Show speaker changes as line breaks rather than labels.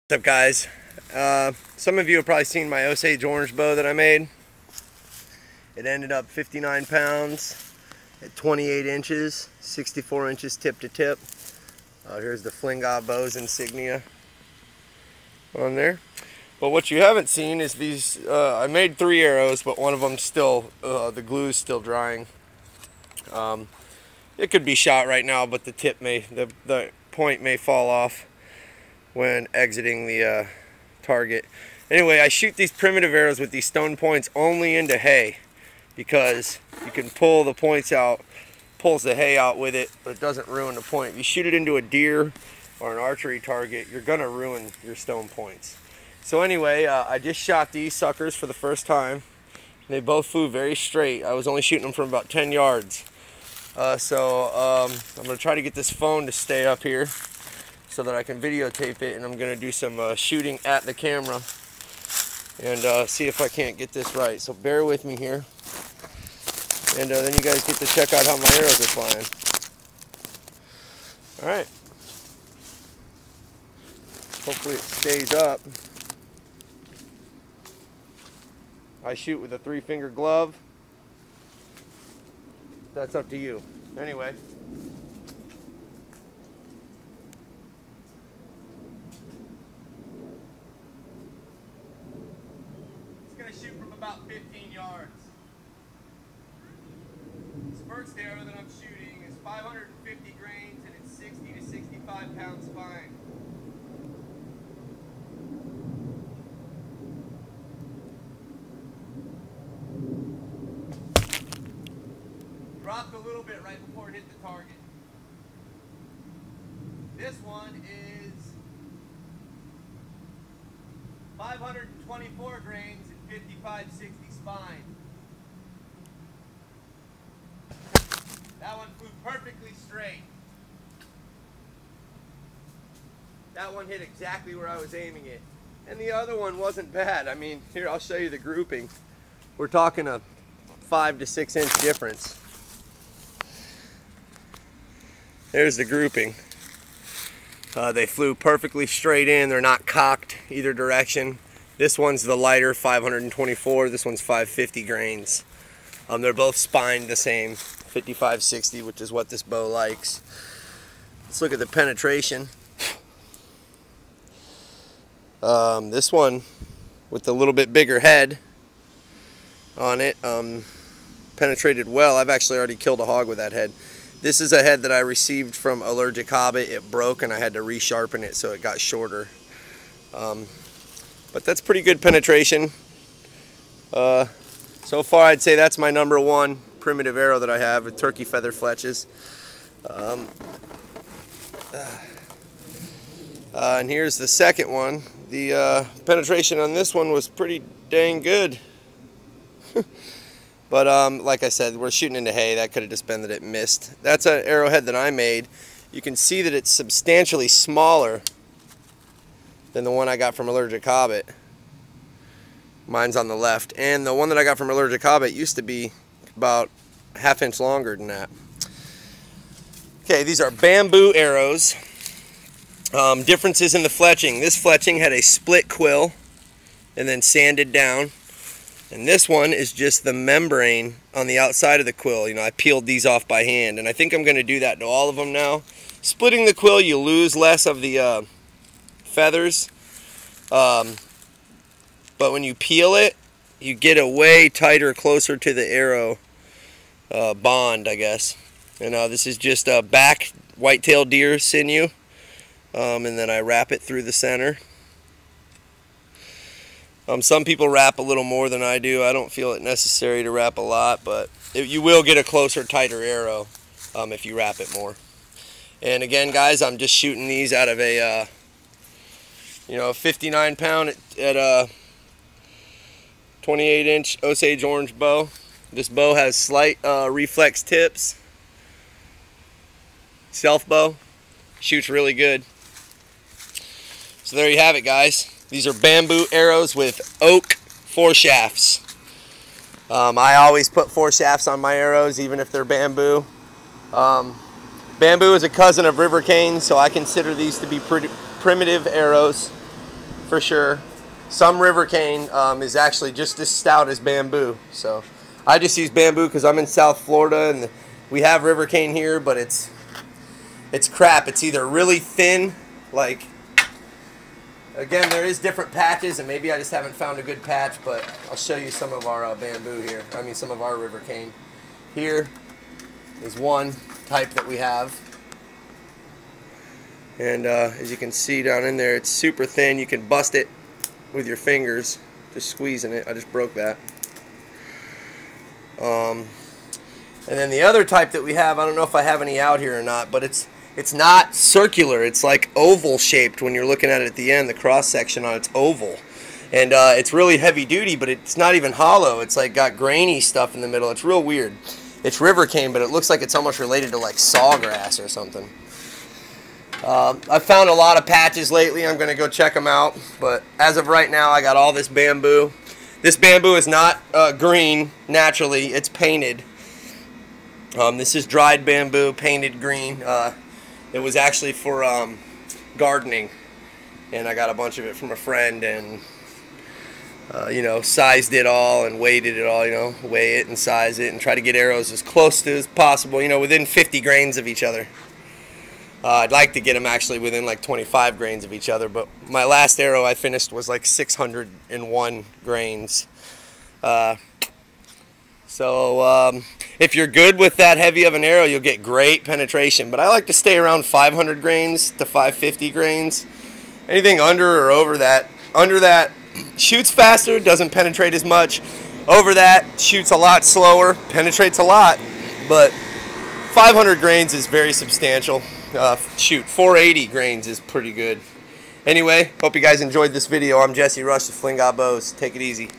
What's up, guys? Some of you have probably seen my Osage orange bow that I made. It ended up 59 pounds at 28 inches, 64 inches tip to tip. Here's the Flinga Bows insignia on there. But what you haven't seen is these, I made 3 arrows, but one of them still, the glue is still drying. It could be shot right now, but the tip may, the point may fall off when exiting the target. Anyway, I shoot these primitive arrows with these stone points only into hay because you can pull the points out, pulls the hay out with it, but it doesn't ruin the point. If you shoot it into a deer or an archery target, you're gonna ruin your stone points. So anyway, I just shot these suckers for the first time. They both flew very straight. I was only shooting them from about 10 yards. I'm gonna try to get this phone to stay up here so that I can videotape it, and I'm going to do some shooting at the camera and see if I can't get this right. So bear with me here, and then you guys get to check out how my arrows are flying. Alright. Hopefully it stays up. I shoot with a 3-finger glove. That's up to you. Anyway. Shoot from about 15 yards. This first arrow that I'm shooting is 550 grains and it's 60 to 65 pounds fine. Dropped a little bit right before it hit the target. This one is 524 grains and 55-60 spine. That one flew perfectly straight. That one hit exactly where I was aiming it. And the other one wasn't bad. I mean, here, I'll show you the grouping. We're talking a 5 to 6 inch difference. There's the grouping. They flew perfectly straight in. They're not cocked either direction. This one's the lighter 524. This one's 550 grains. They're both spined the same, 55-60, which is what this bow likes. Let's look at the penetration. This one with the little bit bigger head on it penetrated well. I've actually already killed a hog with that head. This is a head that I received from Allergic Hobbit. It broke and I had to resharpen it so it got shorter. But that's pretty good penetration. So far I'd say that's my #1 primitive arrow that I have with turkey feather fletches. And here's the second one. The penetration on this one was pretty dang good. But like I said, we're shooting into hay. That could have just been that it missed. That's an arrowhead that I made. You can see that it's substantially smaller than the one I got from Allergic Hobbit. Mine's on the left. And the one that I got from Allergic Hobbit used to be about a ½ inch longer than that. Okay, these are bamboo arrows. Differences in the fletching. This fletching had a split quill and then sanded down. And this one is just the membrane on the outside of the quill. You know, I peeled these off by hand, and I think I'm going to do that to all of them now. Splitting the quill, you lose less of the feathers, but when you peel it, you get a way tighter, closer to the arrow bond, I guess. And this is just a back white-tailed deer sinew, and then I wrap it through the center. Some people wrap a little more than I do. I don't feel it necessary to wrap a lot, but you will get a closer, tighter arrow if you wrap it more. And again, guys, I'm just shooting these out of a 59 pound at a 28 inch Osage orange bow. This bow has slight reflex tips. Self bow, shoots really good. So there you have it, guys. These are bamboo arrows with oak foreshafts. I always put foreshafts on my arrows, even if they're bamboo. Bamboo is a cousin of river cane, so I consider these to be pretty primitive arrows. for sure. Some river cane is actually just as stout as bamboo. So I just use bamboo because I'm in South Florida and we have river cane here, but it's crap. It's either really thin, like, again, there is different patches, and maybe I just haven't found a good patch, but I'll show you some of our bamboo here. I mean, some of our river cane. Here is one type that we have. And as you can see down in there, it's super thin. You can bust it with your fingers, just squeezing it. I just broke that. And then the other type that we have, I don't know if I have any out here or not, but it's not circular. It's like oval shaped when you're looking at it at the end. The cross section on it's oval. And it's really heavy duty, but it's not even hollow. It's like got grainy stuff in the middle. It's real weird. It's river cane, but it looks like it's almost related to like sawgrass or something. I've found a lot of patches lately. I'm going to go check them out. But as of right now, I got all this bamboo. This bamboo is not green naturally. It's painted. This is dried bamboo, painted green. It was actually for gardening. And I got a bunch of it from a friend and, you know, sized it all and weighted it all, you know, weigh it and size it and try to get arrows as close to as possible, you know, within 50 grains of each other. I'd like to get them actually within like 25 grains of each other, but my last arrow I finished was like 601 grains. So if you're good with that heavy of an arrow, you'll get great penetration, but I like to stay around 500 grains to 550 grains. Anything under or over that shoots faster, doesn't penetrate as much. Over that shoots a lot slower, penetrates a lot, but 500 grains is very substantial. Shoot, 480 grains is pretty good. Anyway, hope you guys enjoyed this video. I'm Jesse Rush with Fling Got Bows. Take it easy.